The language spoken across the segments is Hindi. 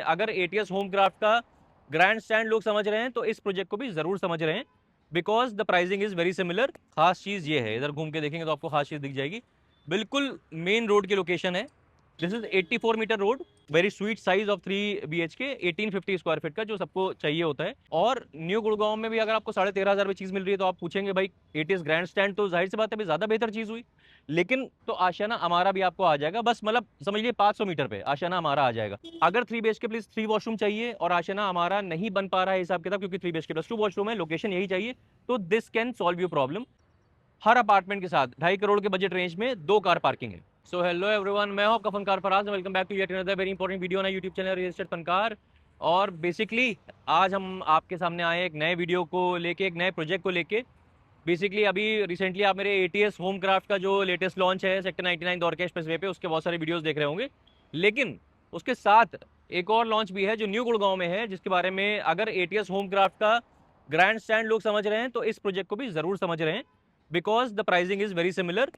अगर एटीएस होमक्राफ्ट का ग्रैंड स्टैंड लोग समझ रहे हैं तो इस प्रोजेक्ट को भी जरूर समझ रहे हैं, because the pricing is very similar. खास चीज ये है, इधर घूम के देखेंगे तो आपको खास चीज दिख जाएगी। बिल्कुल मेन रोड की लोकेशन है। This is 84 metre road, very sweet size of 3 BHK, 1850 square feet का, जो सबको चाहिए होता है। और न्यू गुड़गांव में भी अगर आपको 13,500 में चीज मिल रही है तो आप पूछेंगे भाई एटीएस ग्रैंड स्टैंड, तो जाहिर सी बात है ज्यादा बेहतर चीज हुई। लेकिन तो आशियाना हमारा भी आपको आ जाएगा, बस मतलब समझ लीजिए 500 मीटर पे आशियाना हमारा आ जाएगा। अगर 3 BHK प्लीज 3 वॉशरूम चाहिए और आशियाना हमारा नहीं बन पा रहा है हिसाब किताब, क्योंकि 3 BHK प्लस 2 वॉशरूम है, लोकेशन यही चाहिए, तो this can solve you problem. Her apartment के साथ 2.5 करोड़ के बजट रेंज में 2 कार पार्किंग है। सो हेलो एवरीवन, मैं हूं आपका Funkaar Faraz, welcome back to yet another very important video ना YouTube channel real estate Funkaar. और बेसिकली आज हम आपके सामने आए एक नए वीडियो को लेके, एक नए प्रोजेक्ट को लेके। बेसिकली अभी रिसेंटली आप मेरे एटीएस होम क्राफ्ट का जो लेटेस्ट लॉन्च है सेक्टर 99 द्वारका एक्सप्रेसवे पे, उसके बहुत सारे वीडियोस देख रहे होंगे। लेकिन उसके साथ एक और लॉन्च भी है जो न्यू गुड़गांव में है, जिसके बारे में अगर एटीएस होम क्राफ्ट का ग्रैंड स्टैंड लोग समझ रहे हैं तो इस प्रोजेक्ट को भी जरूर समझ रहे हैं, because the pricing is very similar.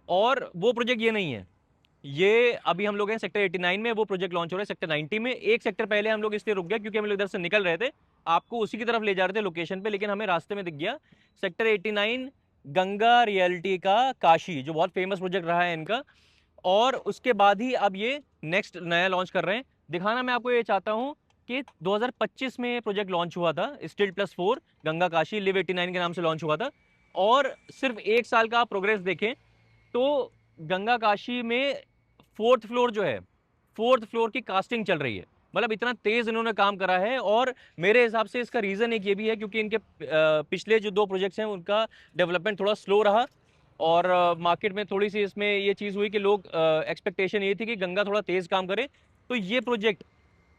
और वो प्रोजेक्ट ये नहीं है, ये अभी हम लोग हैं सेक्टर 89 में, वो प्रोजेक्ट लॉन्च हो रहा है सेक्टर 90 में। एक सेक्टर पहले हम लोग इसलिए रुक गए क्योंकि हम लोग इधर से निकल रहे थे, आपको उसी की तरफ ले जा रहे थे लोकेशन पे, लेकिन हमें रास्ते में दिख गया सेक्टर 89 गंगा रियल्टी का काशी, जो बहुत फेमस प्रोजेक्ट रहा है इनका। और उसके बाद ही अब ये नेक्स्ट नया लॉन्च कर रहे हैं। दिखाना मैं आपको ये चाहता हूं कि 2025 में प्रोजेक्ट लॉन्च हुआ था, steel plus 4 Ganga Kashi live 89 के नाम से लॉन्च हुआ था। और सिर्फ एक साल का आप प्रोग्रेस देखें तो गंगा काशी में फोर्थ फ्लोर जो है, फोर्थ फ्लोर की कास्टिंग चल रही है। मतलब इतना तेज इन्होंने काम करा है। और मेरे हिसाब से इसका रीजन एक ये भी है क्योंकि इनके पिछले जो 2 प्रोजेक्ट्स हैं उनका डेवलपमेंट थोड़ा स्लो रहा। और मार्केट में थोड़ी सी इसमें ये चीज़ हुई कि लोग एक्सपेक्टेशन ये थी कि गंगा थोड़ा तेज काम करे। तो ये प्रोजेक्ट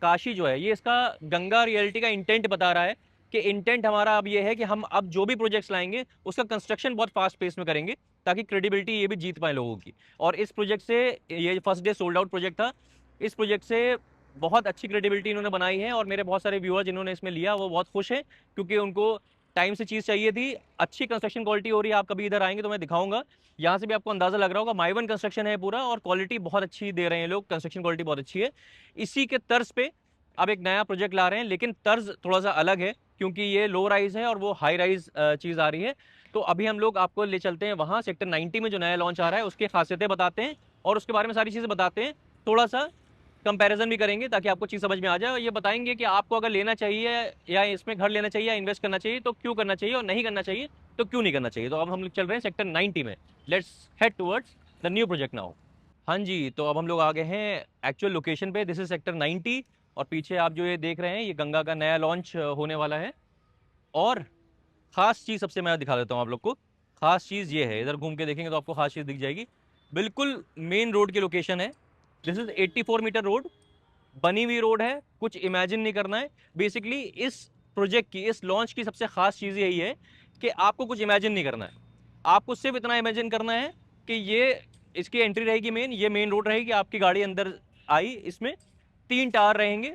काशी जो है, ये इसका गंगा रियलिटी का इंटेंट बता रहा है कि इंटेंट हमारा अब ये है कि हम अब जो भी प्रोजेक्ट्स लाएंगे उसका कंस्ट्रक्शन बहुत फास्ट पेस में करेंगे, ताकि क्रेडिबिलिटी ये भी जीत पाए लोगों की। और इस प्रोजेक्ट से, ये first day sold out project था, इस प्रोजेक्ट से बहुत अच्छी क्रेडिबिलिटी इन्होंने बनाई है। और मेरे बहुत सारे व्यूअर जिन्होंने इसमें लिया वो बहुत खुश हैं, क्योंकि उनको टाइम से चीज़ चाहिए थी। अच्छी कंस्ट्रक्शन क्वालिटी हो रही है, आप कभी इधर आएंगे तो मैं दिखाऊंगा, यहाँ से भी आपको अंदाजा लग रहा होगा माइवन कंस्ट्रक्शन है पूरा, और क्वालिटी बहुत अच्छी दे रहे हैं लोग, कंस्ट्रक्शन क्वालिटी बहुत अच्छी है। इसी के तर्ज पे अब एक नया प्रोजेक्ट ला रहे हैं, लेकिन तर्ज थोड़ा सा अलग है क्योंकि ये लो राइज है और वो हाई राइज चीज़ आ रही है। तो अभी हम लोग आपको ले चलते हैं वहाँ सेक्टर 90 में जो नया लॉन्च आ रहा है, उसकी खासियतें बताते हैं और उसके बारे में सारी चीज़ें बताते हैं। थोड़ा सा कंपैरिजन भी करेंगे ताकि आपको चीज़ समझ में आ जाए, और ये बताएंगे कि आपको अगर लेना चाहिए या इसमें घर लेना चाहिए या इन्वेस्ट करना चाहिए तो क्यों करना चाहिए, और नहीं करना चाहिए तो क्यों नहीं करना चाहिए। तो अब हम लोग चल रहे हैं सेक्टर 90 में। Let's head towards the new project now. हाँ जी, तो अब हम लोग आ गए हैं एक्चुअल लोकेशन पे। दिस इज सेक्टर 90, और पीछे आप जो ये देख रहे हैं ये गंगा का नया लॉन्च होने वाला है। और खास चीज़ सबसे मैं दिखा देता हूँ आप लोग को। खास चीज़ ये है, इधर घूम के देखेंगे तो आपको खास चीज़ दिख जाएगी। बिल्कुल मेन रोड की लोकेशन है। दिस इज 84 मीटर रोड, बनी हुई रोड है, कुछ इमेजिन नहीं करना है। बेसिकली इस प्रोजेक्ट की, इस लॉन्च की सबसे खास चीज़ यही है कि आपको कुछ इमेजिन नहीं करना है। आपको सिर्फ इतना इमेजिन करना है कि ये इसकी एंट्री रहेगी मेन, ये मेन रोड रहेगी, आपकी गाड़ी अंदर आई, इसमें 3 टावर रहेंगे।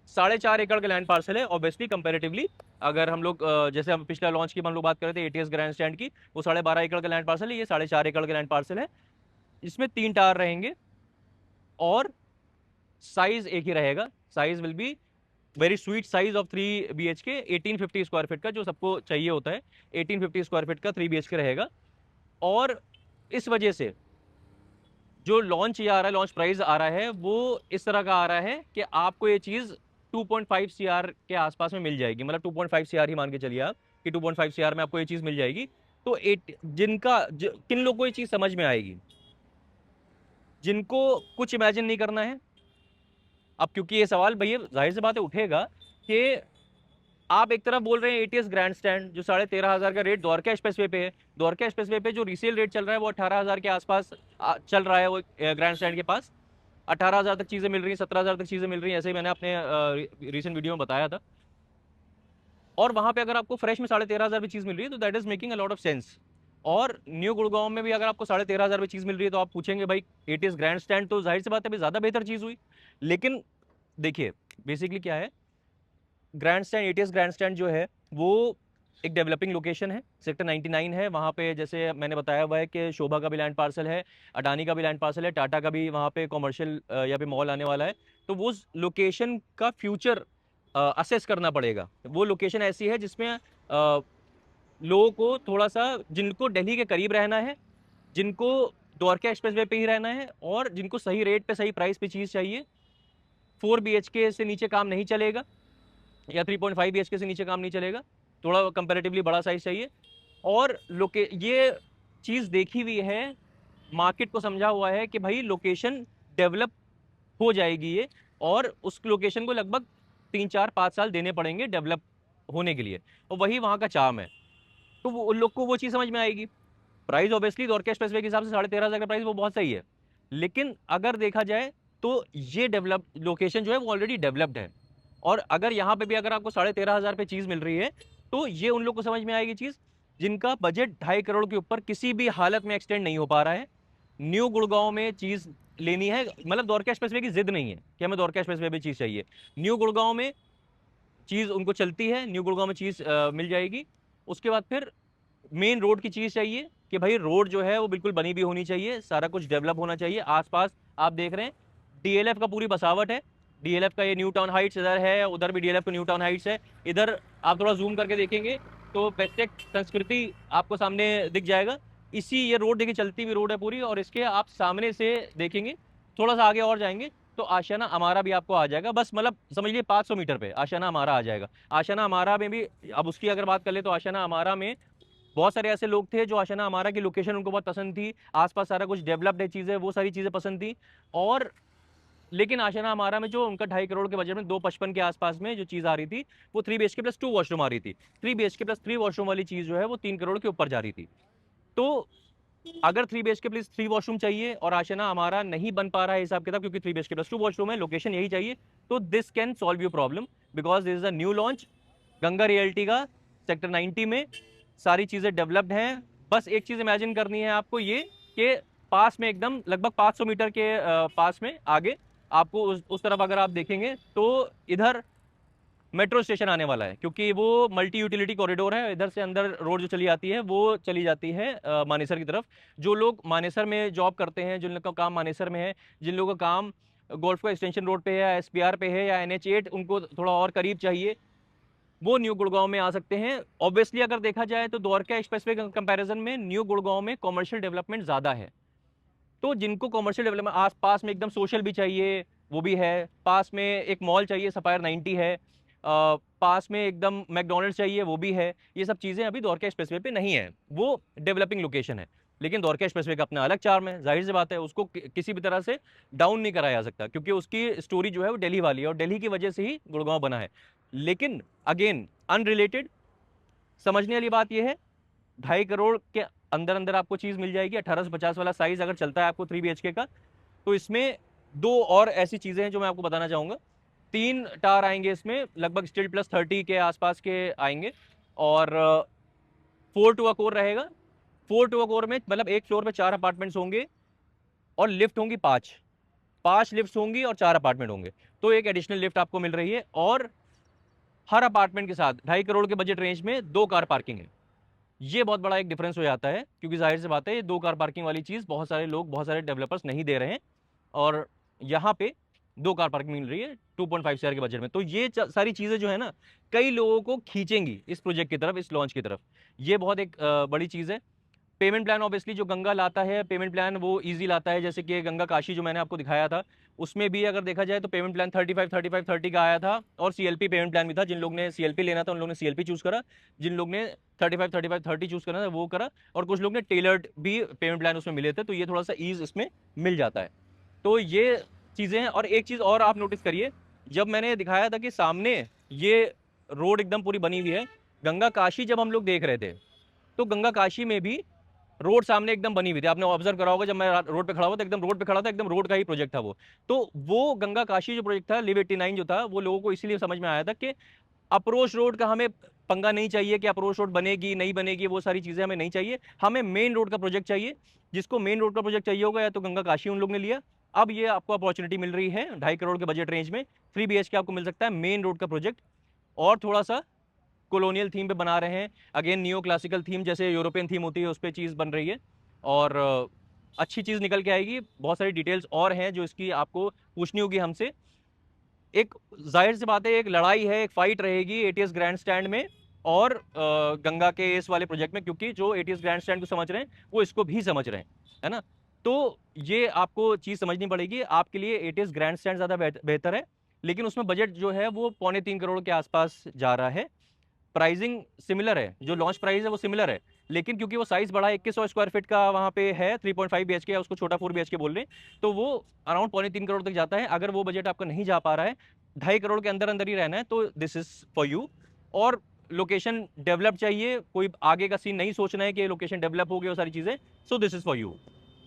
4.5 एकड़ का लैंड पार्सल है। ऑब्वियसली कंपेरेटिवली अगर हम लोग जैसे हम पिछला लॉन्च की हम लोग बात कर रहे थे एटीएस ग्रैंड स्टैंड की, वो 12.5 एकड़ का लैंड पार्सल है, ये 4.5 एकड़ का लैंड पार्सल है। इसमें 3 टावर रहेंगे और साइज एक ही रहेगा। Size will be very sweet size of 3 BHK, 1850 square feet का, जो सबको चाहिए होता है। 1850 स्क्वायर फीट का 3 BHK रहेगा। और इस वजह से जो लॉन्च ये आ रहा है, लॉन्च प्राइस आ रहा है, वो इस तरह का आ रहा है कि आपको ये चीज़ 2.5 CR के आसपास में मिल जाएगी। मतलब 2.5 CR ही मान के चलिए आप कि 2.5 CR में आपको ये चीज़ मिल जाएगी। तो किन लोग को ये चीज़ समझ में आएगी, जिनको कुछ इमेजिन नहीं करना है। अब क्योंकि ये सवाल भैया जाहिर सी बात है उठेगा कि आप एक तरफ बोल रहे हैं एटीएस ग्रैंड स्टैंड जो 13,500 का रेट द्वारका एक्सप्रेसवे पे है। द्वारका एक्सप्रेसवे पे जो रीसेल रेट चल रहा है वो 18,000 के आसपास चल रहा है, वो ग्रैंड स्टैंड के पास 18,000 तक चीज़ें मिल रही हैं, 17,000 तक चीज़ें मिल रही हैं, ऐसे ही मैंने अपने रिसेंट वीडियो में बताया था। और वहाँ पे अगर आपको फ्रेश में 13,500 में चीज़ मिल रही है तो that is making a lot of sense. और न्यू गुड़गांव में भी अगर आपको 13,500 में चीज़ मिल रही है तो आप पूछेंगे भाई एटीएस ग्रैंड स्टैंड, तो जाहिर सी बात है ज़्यादा बेहतर चीज़ हुई। लेकिन देखिए बेसिकली क्या है, grand stand, ATS grand stand जो है वो एक डेवलपिंग लोकेशन है, सेक्टर 99 है। वहाँ पे जैसे मैंने बताया हुआ है कि शोभा का भी लैंड पार्सल है, अडानी का भी लैंड पार्सल है, टाटा का भी वहाँ पे कॉमर्शियल या पे मॉल आने वाला है। तो वो लोकेशन का फ्यूचर असेस करना पड़ेगा। वो लोकेशन ऐसी है जिसमें लोगों को थोड़ा सा, जिनको दिल्ली के करीब रहना है, जिनको द्वारका एक्सप्रेसवे पे ही रहना है, और जिनको सही रेट पे सही प्राइस पे चीज़ चाहिए, 4 BHK से नीचे काम नहीं चलेगा, या 3.5 BHK से नीचे काम नहीं चलेगा, थोड़ा कंपेरेटिवली बड़ा साइज चाहिए। और लोके ये चीज़ देखी हुई है, मार्केट को समझा हुआ है कि भाई लोकेशन डेवलप हो जाएगी ये, और उस लोकेशन को लगभग 3 4 5 साल देने पड़ेंगे डेवलप होने के लिए, और वही वहाँ का चार्म है। तो वो उन लोग को वो चीज़ समझ में आएगी। प्राइस ऑब्वियसली द्वारका एक्सप्रेसवे के हिसाब से 13,500 का प्राइस वो बहुत सही है, लेकिन अगर देखा जाए तो ये डेवलप लोकेशन जो है वो ऑलरेडी डेवलप्ड है, और अगर यहाँ पे भी अगर आपको 13,500 पे चीज़ मिल रही है, तो ये उन लोग को समझ में आएगी चीज़ जिनका बजट 2.5 करोड़ के ऊपर किसी भी हालत में एक्सटेंड नहीं हो पा रहा है। न्यू गुड़गांव में चीज़ लेनी है, मतलब द्वारका एक्सप्रेसवे की जिद नहीं है कि हमें द्वारका एक्सप्रेसवे पे चीज़ चाहिए, न्यू गुड़गांव में चीज़ उनको चलती है, न्यू गुड़गांव में चीज़ मिल जाएगी। उसके बाद फिर मेन रोड की चीज़ चाहिए कि भाई रोड जो है वो बिल्कुल बनी भी होनी चाहिए, सारा कुछ डेवलप होना चाहिए। आसपास आप देख रहे हैं डीएलएफ का पूरी बसावट है, डीएलएफ का ये न्यू टाउन हाइट्स इधर है, उधर भी डीएलएफ का न्यू टाउन हाइट्स है। इधर आप थोड़ा जूम करके देखेंगे तो बेस्टेक संस्कृति आपको सामने दिख जाएगा। इसी ये रोड देखिए, चलती हुई रोड है पूरी, और इसके आप सामने से देखेंगे, थोड़ा सा आगे और जाएंगे तो आशियाना अमारा भी आपको आ जाएगा। बस मतलब समझ लीजिए 500 मीटर पे आशियाना अमारा आ जाएगा। आशियाना अमारा में भी, अब उसकी अगर बात कर ले तो आशियाना अमारा में बहुत सारे ऐसे लोग थे जो आशियाना अमारा की लोकेशन उनको बहुत पसंद थी, आसपास सारा कुछ डेवलप्ड है चीज़ें, वो सारी चीज़ें पसंद थी। और लेकिन आशियाना अमारा में जो उनका 2.5 करोड़ के बजट में 255 के आसपास में जो चीज़ आ रही थी, वो 3 BHK+2 वॉशरूम आ रही थी। 3 BHK+3 वॉशरूम वाली चीज़ जो है वो 3 करोड़ के ऊपर जा रही थी। तो अगर 3 BHK+3 वॉशरूम चाहिए और आशियाना हमारा नहीं बन पा रहा है हिसाब किताब, क्योंकि 3 BHK+2 वॉशरूम है, लोकेशन यही चाहिए, तो this can solve you problem, because this is a new launch Ganga realty का सेक्टर 90 में। सारी चीज़ें डेवलप्ड हैं। बस एक चीज़ इमेजिन करनी है आपको, ये कि पास में एकदम लगभग 500 मीटर के पास में आगे आपको उस तरफ अगर आप देखेंगे तो इधर मेट्रो स्टेशन आने वाला है, क्योंकि वो मल्टी यूटिलिटी कॉरिडोर है। इधर से अंदर रोड जो चली आती है वो चली जाती है मानेसर की तरफ। जो लोग मानेसर में जॉब करते हैं, जिन लोगों का काम मानेसर में है, जिन लोगों का काम गोल्फ को एक्सटेंशन रोड पे है, या एसपीआर पे है, या NH8, उनको थोड़ा और करीब चाहिए, वो न्यू गुड़गांव में आ सकते हैं। ऑब्वियसली अगर देखा जाए तो द्वारका एक्सप्रेसवे कंपैरिजन में न्यू गुड़गांव में कॉमर्शियल डेवलपमेंट ज़्यादा है। तो जिनको कॉमर्शियल डेवलपमेंट आस पास में एकदम सोशल भी चाहिए वो भी है, पास में एक मॉल चाहिए सफायर 90 है, पास में एकदम मैकडोनल्ड्स चाहिए वो भी है, ये सब चीज़ें अभी द्वारका एक्सप्रेसवे पे नहीं है, वो डेवलपिंग लोकेशन है। लेकिन द्वारका एक्सप्रेसवे का अपना अलग चार्म है, जाहिर सी बात है, उसको किसी भी तरह से डाउन नहीं कराया जा सकता, क्योंकि उसकी स्टोरी जो है वो दिल्ली वाली है, और दिल्ली की वजह से ही गुड़गांव बना है। लेकिन अगेन अनरिलेटेड, समझने वाली बात यह है, 2.5 करोड़ के अंदर अंदर आपको चीज़ मिल जाएगी। 1850 वाला साइज अगर चलता है आपको 3 BHK का, तो इसमें दो और ऐसी चीज़ें हैं जो मैं आपको बताना चाहूँगा। 3 टावर आएंगे इसमें, लगभग स्टिल +30 के आसपास के आएंगे, और 4 टू अकोर रहेगा। 4 टू अकोर में मतलब एक फ्लोर पे 4 अपार्टमेंट्स होंगे, और लिफ्ट होंगी 5 लिफ्ट होंगी, और 4 अपार्टमेंट होंगे, तो एक एडिशनल लिफ्ट आपको मिल रही है। और हर अपार्टमेंट के साथ 2.5 करोड़ के बजट रेंज में 2 कार पार्किंग है। ये बहुत बड़ा एक डिफरेंस हो जाता है, क्योंकि जाहिर सी बात है ये 2 कार पार्किंग वाली चीज़ बहुत सारे लोग, बहुत सारे डेवलपर्स नहीं दे रहे हैं, और यहाँ पे 2 कार पार्किंग मिल रही है 2.5 CR के बजट में। तो ये सारी चीज़ें जो है ना, कई लोगों को खींचेंगी इस प्रोजेक्ट की तरफ, इस लॉन्च की तरफ। ये बहुत एक बड़ी चीज़ है। पेमेंट प्लान ऑब्वियसली जो गंगा लाता है, पेमेंट प्लान वो ईजी लाता है, जैसे कि गंगा काशी जो मैंने आपको दिखाया था, उसमें भी अगर देखा जाए तो पेमेंट प्लान 35-35-30 का आया था, और CLP पेमेंट प्लान भी था। जिन लोग ने CLP लेना था उन लोगों ने CLP चूज़ करा, जिन लोग ने 35-35-30 चूज़ करना था वो करा, और कुछ लोग ने टेलर्ड भी पेमेंट प्लान उसमें मिले थे, तो ये थोड़ा सा ईज इसमें मिल जाता है। तो ये चीज़ें हैं। और एक चीज़ और आप नोटिस करिए, जब मैंने दिखाया था कि सामने ये रोड एकदम पूरी बनी हुई है, गंगा काशी जब हम लोग देख रहे थे तो गंगा काशी में भी रोड सामने एकदम बनी हुई थी। आपने ऑब्जर्व करा होगा, जब मैं रोड पे खड़ा हुआ था, एकदम रोड पे खड़ा था, एकदम रोड का ही प्रोजेक्ट था वो। तो वो गंगा काशी जो प्रोजेक्ट था, लिव 89 जो था, वो लोगों को इसीलिए समझ में आया था कि अप्रोच रोड का हमें पंगा नहीं चाहिए कि अप्रोच रोड बनेगी नहीं बनेगी, वो सारी चीज़ें हमें नहीं चाहिए, हमें मेन रोड का प्रोजेक्ट चाहिए। जिसको मेन रोड का प्रोजेक्ट चाहिए होगा, या तो गंगा काशी उन लोग ने लिया। अब ये आपको अपॉर्चुनिटी मिल रही है 2.5 करोड़ के बजट रेंज में, 3 BHK आपको मिल सकता है मेन रोड का प्रोजेक्ट, और थोड़ा सा कॉलोनियल थीम पे बना रहे हैं। अगेन नियो क्लासिकल थीम, जैसे यूरोपियन थीम होती है उस पर चीज़ बन रही है, और अच्छी चीज़ निकल के आएगी। बहुत सारी डिटेल्स और हैं जो इसकी आपको पूछनी होगी हमसे। एक जाहिर सी बात है, एक लड़ाई है, एक फाइट रहेगी एटीएस ग्रैंड स्टैंड में और गंगा के इस वाले प्रोजेक्ट में, क्योंकि जो एटीएस ग्रैंड स्टैंड को समझ रहे हैं वो इसको भी समझ रहे हैं, है ना। तो ये आपको चीज समझनी पड़ेगी, आपके लिए एटीएस ग्रैंड स्टैंड ज्यादा बेहतर है, लेकिन उसमें बजट जो है वो 2.25 करोड़ के आसपास जा रहा है। प्राइसिंग सिमिलर है, जो लॉन्च प्राइस है वो सिमिलर है, लेकिन क्योंकि वो साइज बड़ा है, 2100 स्क्वायर फीट का वहाँ पे है, 3.5 BHK है, उसको छोटा 4 BHK बोल रहे हैं, तो वो अराउंड 2.25 करोड़ तक जाता है। अगर वो बजट आपका नहीं जा पा रहा है, 2.5 करोड़ के अंदर अंदर ही रहना है, तो दिस इज फॉर यू। और लोकेशन डेवलप चाहिए, कोई आगे का सीन नहीं सोचना है कि लोकेशन डेवलप हो गई वो सारी चीज़ें, so this is for you.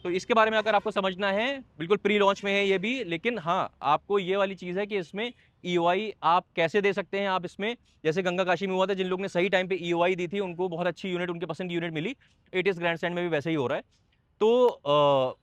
तो इसके बारे में अगर आपको समझना है, बिल्कुल प्री लॉन्च में है ये भी, लेकिन हाँ आपको ये वाली चीज़ है कि इसमें ईओआई आप कैसे दे सकते हैं। आप इसमें जैसे गंगा काशी में हुआ था, जिन लोग ने सही टाइम पे ईओआई दी थी उनको बहुत अच्छी यूनिट, उनके पसंद की यूनिट मिली। एटीएस ग्रैंड स्टैंड में भी वैसे ही हो रहा है। तो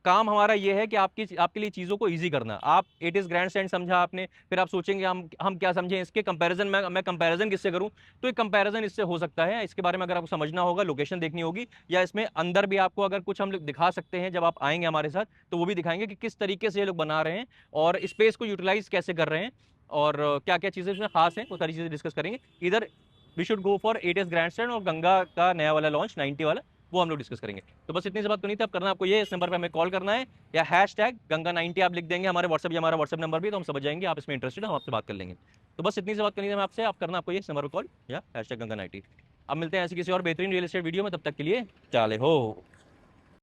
काम हमारा ये है कि आपके लिए चीज़ों को इजी करना। आप एटीएस ग्रैंड स्टैंड समझा आपने, फिर आप सोचेंगे हम क्या समझें इसके कंपैरिजन में, मैं कंपैरिजन किससे करूं। तो एक कंपैरिजन इससे हो सकता है, इसके बारे में अगर आपको समझना होगा, लोकेशन देखनी होगी, या इसमें अंदर भी आपको अगर कुछ हम लोग दिखा सकते हैं जब आप आएंगे हमारे साथ, तो वो भी दिखाएंगे कि किस तरीके से ये लोग बना रहे हैं और स्पेस को यूटिलाइज कैसे कर रहे हैं और क्या क्या चीज़ें इसमें खास हैं, वो सारी चीज़ें डिस्कस करेंगे। इधर we should go for ATS grand stand और गंगा का नया वाला लॉन्च 90 वाला, वो हम लोग डिस्कस करेंगे। तो बस इतनी सी बात करनी थी। अब करना आपको ये, इस नंबर पे हमें कॉल करना है या हैशटैग गंगा90 आप लिख देंगे हमारे व्हाट्सएप, या हमारा व्हाट्सएप नंबर भी, तो हम समझ जाएंगे आप इसमें इंटरेस्टेड, हम आपसे बात कर लेंगे। तो बस इतनी सी बात करनी थी मैं आपसे। आप करना आपको ये, इस नंबर पर कॉल या हैशटैग गंगा90। अब मिलते हैं ऐसी किसी और बेहतरीन रियल एस्टेट वीडियो में, तब तक के लिए चाले हो।